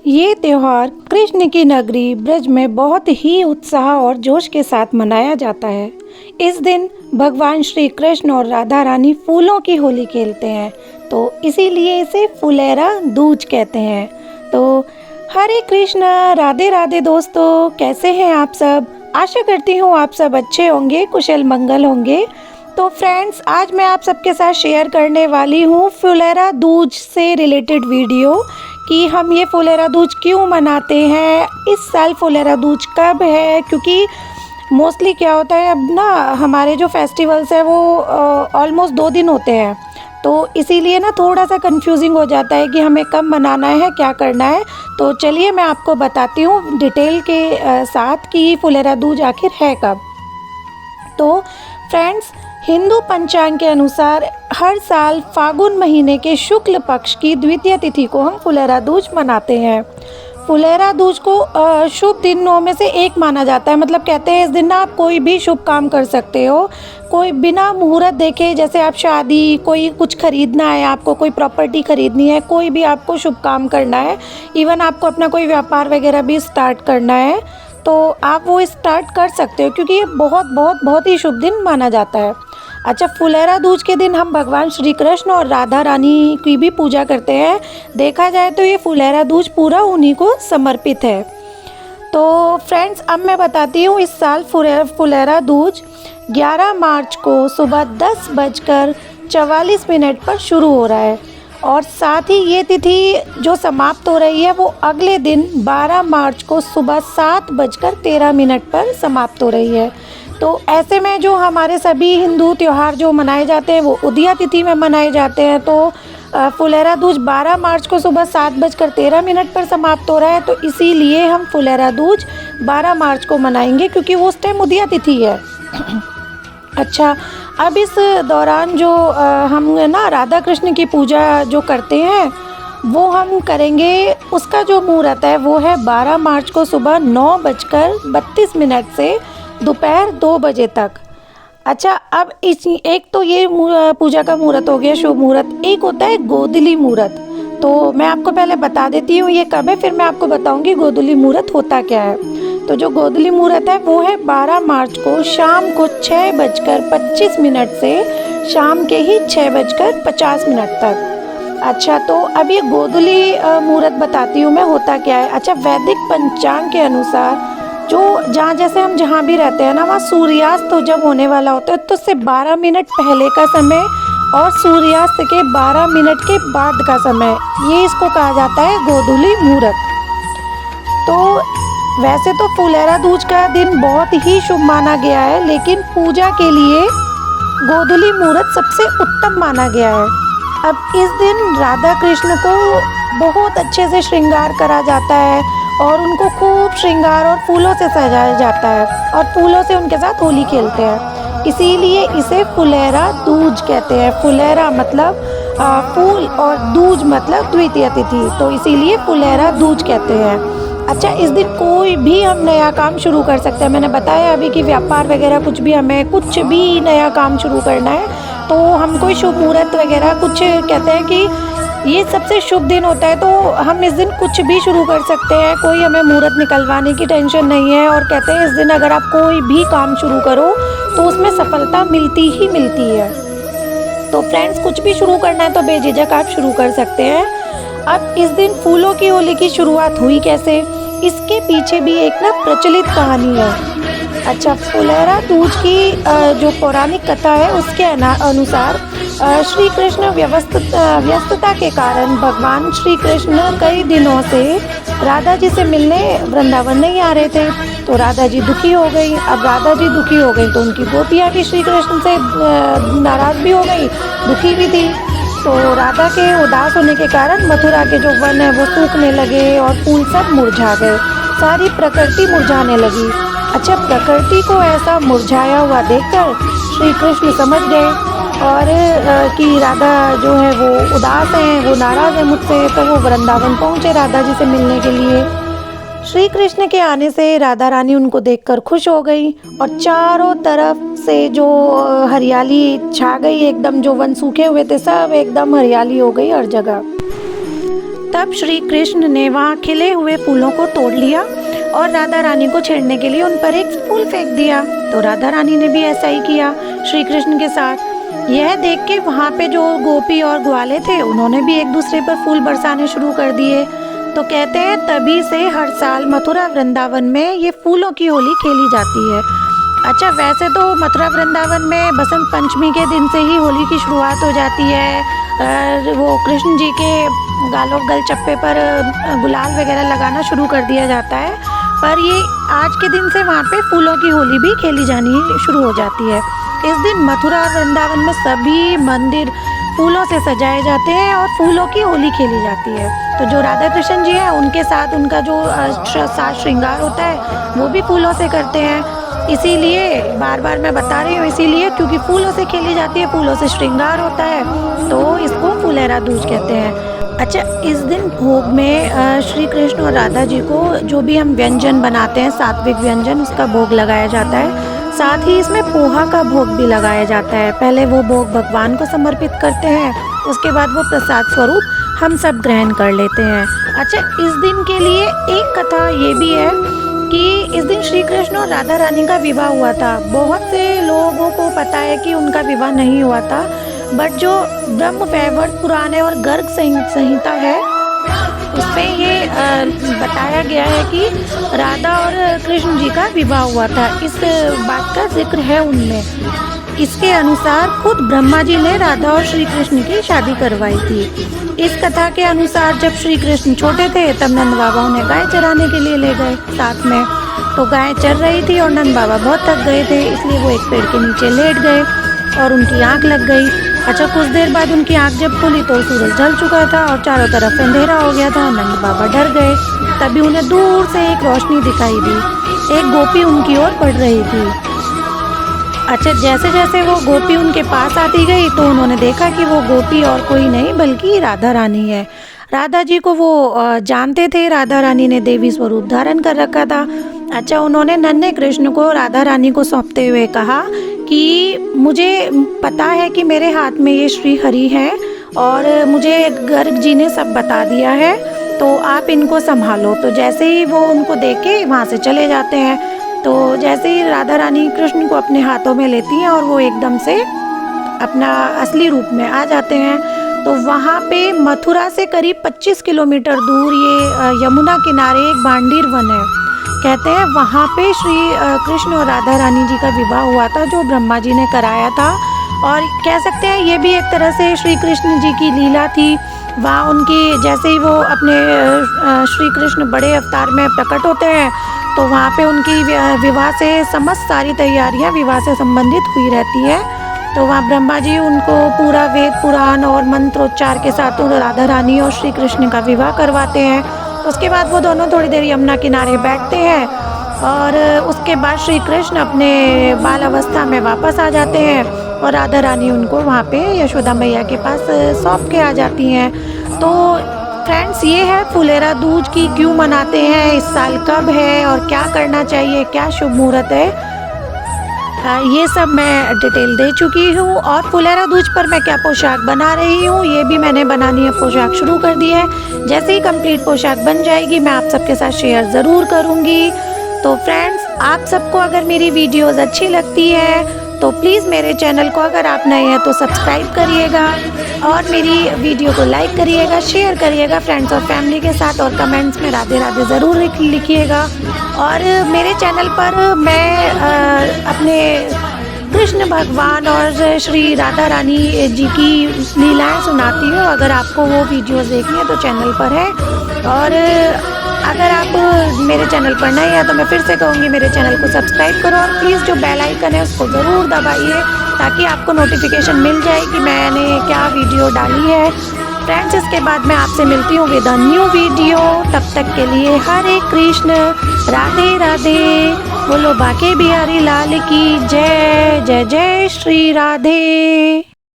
ये त्योहार कृष्ण की नगरी ब्रज में बहुत ही उत्साह और जोश के साथ मनाया जाता है। इस दिन भगवान श्री कृष्ण और राधा रानी फूलों की होली खेलते हैं, तो इसीलिए इसे फुलेरा दूज कहते हैं। तो हरे कृष्ण, राधे राधे दोस्तों, कैसे हैं आप सब? आशा करती हूँ आप सब अच्छे होंगे, कुशल मंगल होंगे। तो फ्रेंड्स, आज मैं आप सबके साथ शेयर करने वाली हूँ फुलेरा दूज से रिलेटेड वीडियो कि हम ये फुलेरा दूज क्यों मनाते हैं, इस साल फुलेरा दूज कब है। क्योंकि मोस्टली क्या होता है, अब ना हमारे जो फेस्टिवल्स है वो ऑलमोस्ट 2 दिन होते हैं, तो इसीलिए ना थोड़ा सा कंफ्यूजिंग हो जाता है कि हमें कब मनाना है, क्या करना है। तो चलिए मैं आपको बताती हूँ डिटेल के साथ कि फुलेरा दूज आखिर है कब। तो फ्रेंड्स, हिंदू पंचांग के अनुसार हर साल फागुन महीने के शुक्ल पक्ष की द्वितीय तिथि को हम फुलेरा दूज मनाते हैं। फुलेरा दूज को शुभ दिनों में से एक माना जाता है। मतलब कहते हैं इस दिन ना आप कोई भी शुभ काम कर सकते हो, कोई बिना मुहूर्त देखे। जैसे आप शादी, कोई कुछ खरीदना है, आपको कोई प्रॉपर्टी खरीदनी है, कोई भी आपको शुभ काम करना है, इवन आपको अपना कोई व्यापार वगैरह भी स्टार्ट करना है, तो आप वो स्टार्ट कर सकते हो, क्योंकि ये बहुत ही शुभ दिन माना जाता है। अच्छा, फुलेरा दूज के दिन हम भगवान श्री कृष्ण और राधा रानी की भी पूजा करते हैं। देखा जाए तो ये फुलेरा दूज पूरा उन्हीं को समर्पित है। तो फ्रेंड्स, अब मैं बताती हूँ इस साल फुलेरा दूज 11 मार्च को सुबह 10:44 पर शुरू हो रहा है, और साथ ही ये तिथि जो समाप्त हो रही है वो अगले दिन 12 मार्च को सुबह 7:13 पर समाप्त हो रही है। तो ऐसे में जो हमारे सभी हिंदू त्यौहार जो मनाए जाते हैं वो उदया तिथि में मनाए जाते हैं। तो फुलेरा दूज 12 मार्च को सुबह 7:13 पर समाप्त हो रहा है, तो इसीलिए हम फुलेरा दूज 12 मार्च को मनाएंगे, क्योंकि वो उस टाइम उदया तिथि है। अच्छा, अब इस दौरान जो हम ना राधा कृष्ण की पूजा जो करते हैं वो हम करेंगे। उसका जो मुहूर्त है वो है 12 मार्च को सुबह 9:32 से दोपहर 2 बजे तक। अच्छा, अब एक तो ये पूजा का मुहूर्त हो गया, शुभ मुहूर्त। एक होता है गोधूली मुहूर्त, तो मैं आपको पहले बता देती हूँ ये कब है, फिर मैं आपको बताऊँगी गोधूली मुहूर्त होता क्या है। तो जो गोधूली मुहूर्त है वो है 12 मार्च को शाम को 6:25 से शाम के ही 6:50 तक। अच्छा, तो अब ये गोधूली मुहूर्त बताती हूँ मैं होता क्या है। अच्छा, वैदिक पंचांग के अनुसार जो जैसे हम जहाँ भी रहते हैं ना, वहाँ सूर्यास्त तो जब होने वाला होता है तो उससे 12 मिनट पहले का समय और सूर्यास्त के 12 मिनट के बाद का समय, ये इसको कहा जाता है गोधूली मुहूर्त। तो वैसे तो फुलेरा दूज का दिन बहुत ही शुभ माना गया है, लेकिन पूजा के लिए गोधूली मुहूर्त सबसे उत्तम माना गया है। अब इस दिन राधा कृष्ण को बहुत अच्छे से श्रृंगार करा जाता है और उनको खूब श्रृंगार और फूलों से सजाया जाता है, और फूलों से उनके साथ होली खेलते हैं। इसीलिए इसे फुलेरा दूज कहते हैं। फुलेरा मतलब फूल और दूज मतलब द्वितीय तिथि, तो इसीलिए फुलेरा दूज कहते हैं। अच्छा, इस दिन कोई भी हम नया काम शुरू कर सकते हैं। मैंने बताया अभी कि व्यापार वगैरह हमें कुछ भी नया काम शुरू करना है तो हम कोई शुभ मुहूर्त वगैरह कुछ कहते हैं कि ये सबसे शुभ दिन होता है, तो हम इस दिन कुछ भी शुरू कर सकते हैं। कोई हमें मुहूर्त निकलवाने की टेंशन नहीं है, और कहते हैं इस दिन अगर आप कोई भी काम शुरू करो तो उसमें सफलता मिलती ही मिलती है। तो फ्रेंड्स, कुछ भी शुरू करना है तो बेझिझक आप शुरू कर सकते हैं। अब इस दिन फूलों की होली की शुरुआत हुई कैसे, इसके पीछे भी एक ना प्रचलित कहानी है। अच्छा, फुलेरा दूज की जो पौराणिक कथा है उसके अनुसार श्री कृष्ण व्यस्तता के कारण भगवान श्री कृष्ण कई दिनों से राधा जी से मिलने वृंदावन नहीं आ रहे थे, तो राधा जी दुखी हो गई। अब राधा जी दुखी हो गई तो उनकी गोपियाँ भी श्री कृष्ण से नाराज़ भी हो गई, दुखी भी थी। तो राधा के उदास होने के कारण मथुरा के जो वन है वो सूखने लगे और फूल सब मुरझा गए, सारी प्रकृति मुरझाने लगी। अच्छा, प्रकृति को ऐसा मुरझाया हुआ देखकर श्री कृष्ण समझ गए और कि राधा जो है वो उदास हैं, वो नाराज़ है मुझसे, तो वो वृंदावन पहुँचे राधा जी से मिलने के लिए। श्री कृष्ण के आने से राधा रानी उनको देखकर खुश हो गई, और चारों तरफ से जो हरियाली छा गई, एकदम जो वन सूखे हुए थे सब एकदम हरियाली हो गई हर जगह। तब श्री कृष्ण ने वहाँ खिले हुए फूलों को तोड़ लिया और राधा रानी को छेड़ने के लिए उन पर एक फूल फेंक दिया। तो राधा रानी ने भी ऐसा ही किया श्री कृष्ण के साथ। यह देख के वहाँ पे जो गोपी और ग्वाले थे उन्होंने भी एक दूसरे पर फूल बरसाने शुरू कर दिए। तो कहते हैं तभी से हर साल मथुरा वृंदावन में ये फूलों की होली खेली जाती है। अच्छा, वैसे तो मथुरा वृंदावन में बसंत पंचमी के दिन से ही होली की शुरुआत हो जाती है। वो कृष्ण जी के गालों गल चप्पे पर गुलाल वगैरह लगाना शुरू कर दिया जाता है, पर ये आज के दिन से वहाँ पे फूलों की होली भी खेली जानी शुरू हो जाती है। इस दिन मथुरा वृंदावन में सभी मंदिर फूलों से सजाए जाते हैं और फूलों की होली खेली जाती है। तो जो राधा कृष्ण जी हैं उनके साथ उनका जो साज श्रृंगार होता है वो भी फूलों से करते हैं। इसीलिए बार बार मैं बता रही हूँ, इसीलिए क्योंकि फूलों से खेली जाती है, फूलों से श्रृंगार होता है, तो इसको फुलेरा दूज कहते हैं। अच्छा, इस दिन भोग में श्री कृष्ण और राधा जी को जो भी हम व्यंजन बनाते हैं, सात्विक व्यंजन, उसका भोग लगाया जाता है। साथ ही इसमें पोहा का भोग भी लगाया जाता है। पहले वो भोग भगवान को समर्पित करते हैं, उसके बाद वो प्रसाद स्वरूप हम सब ग्रहण कर लेते हैं। अच्छा, इस दिन के लिए एक कथा ये भी है कि इस दिन श्री कृष्ण और राधा रानी का विवाह हुआ था। बहुत से लोगों को पता है कि उनका विवाह नहीं हुआ था, बट जो ब्रह्म वैवर्त पुराण और गर्ग संहिता है उसमें ये बताया गया है कि राधा और कृष्ण जी का विवाह हुआ था। इस बात का जिक्र है उनमें। इसके अनुसार खुद ब्रह्मा जी ने राधा और श्री कृष्ण की शादी करवाई थी। इस कथा के अनुसार जब श्री कृष्ण छोटे थे तब नंद बाबा उन्हें गाय चराने के लिए ले गए साथ में। तो गाय चर रही थी और नंद बाबा बहुत थक गए थे, इसलिए वो एक पेड़ के नीचे लेट गए और उनकी आंख लग गई। अच्छा, कुछ देर बाद उनकी आंख जब खुली तो सूरज ढल चुका था और चारों तरफ अंधेरा हो गया था। नंद बाबा डर गए। तभी उन्हें दूर से एक रोशनी दिखाई दी। एक गोपी उनकी ओर बढ़ रही थी। अच्छा, जैसे जैसे वो गोपी उनके पास आती गई तो उन्होंने देखा कि वो गोपी और कोई नहीं बल्कि राधा रानी है। राधा जी को वो जानते थे। राधा रानी ने देवी स्वरूप धारण कर रखा था। अच्छा, उन्होंने नन्हे कृष्ण को राधा रानी को सौंपते हुए कहा कि मुझे पता है कि मेरे हाथ में ये श्री हरि है और मुझे गर्ग जी ने सब बता दिया है, तो आप इनको संभालो। तो जैसे ही वो उनको देख के वहाँ से चले जाते हैं, तो जैसे ही राधा रानी कृष्ण को अपने हाथों में लेती हैं और वो एकदम से अपना असली रूप में आ जाते हैं, तो वहाँ पे मथुरा से करीब 25 किलोमीटर दूर ये यमुना किनारे एक भांडीर वन है। कहते हैं वहाँ पे श्री कृष्ण और राधा रानी जी का विवाह हुआ था, जो ब्रह्मा जी ने कराया था। और कह सकते हैं ये भी एक तरह से श्री कृष्ण जी की लीला थी। वहाँ उनकी जैसे ही वो अपने श्री कृष्ण बड़े अवतार में प्रकट होते हैं, तो वहाँ पे उनकी विवाह से समस्त सारी तैयारियाँ विवाह से संबंधित हुई रहती है। तो वहाँ ब्रह्मा जी उनको पूरा वेद पुराण और मंत्रोच्चार के साथ राधा रानी और श्री कृष्ण का विवाह करवाते हैं। उसके बाद वो दोनों थोड़ी देर यमुना किनारे बैठते हैं और उसके बाद श्री कृष्ण अपने बाल अवस्था में वापस आ जाते हैं और राधा रानी उनको वहाँ पे यशोदा मैया के पास सौंप के आ जाती हैं। तो फ्रेंड्स, ये है फुलेरा दूज की क्यों मनाते हैं, इस साल कब है और क्या करना चाहिए, क्या शुभ मुहूर्त है, ये सब मैं डिटेल दे चुकी हूँ। और फुलेरा दूज पर मैं क्या पोशाक बना रही हूँ ये भी मैंने बनानी है पोशाक शुरू कर दी है। जैसे ही कंप्लीट पोशाक बन जाएगी मैं आप सबके साथ शेयर ज़रूर करूँगी। तो फ्रेंड्स, आप सबको अगर मेरी वीडियोस अच्छी लगती है तो प्लीज़ मेरे चैनल को अगर आप नए हैं तो सब्सक्राइब करिएगा और मेरी वीडियो को लाइक करिएगा, शेयर करिएगा फ्रेंड्स और फैमिली के साथ, और कमेंट्स में राधे राधे ज़रूर लिखिएगा। और मेरे चैनल पर मैं अपने कृष्ण भगवान और श्री राधा रानी जी की लीलाएं सुनाती हूँ। अगर आपको वो वीडियोस देखनी है तो चैनल पर है। और अगर आप मेरे चैनल पर नए हैं तो मैं फिर से कहूँगी मेरे चैनल को सब्सक्राइब करो और प्लीज़ जो बेल आइकन है उसको ज़रूर दबाइए ताकि आपको नोटिफिकेशन मिल जाए कि मैंने क्या वीडियो डाली है। फ्रेंड्स, इसके बाद मैं आपसे मिलती हूँ विद अ न्यू वीडियो। तब तक के लिए हरे कृष्ण, राधे राधे, बोलो बाके बिहारी लाल की जय। जय जय श्री राधे।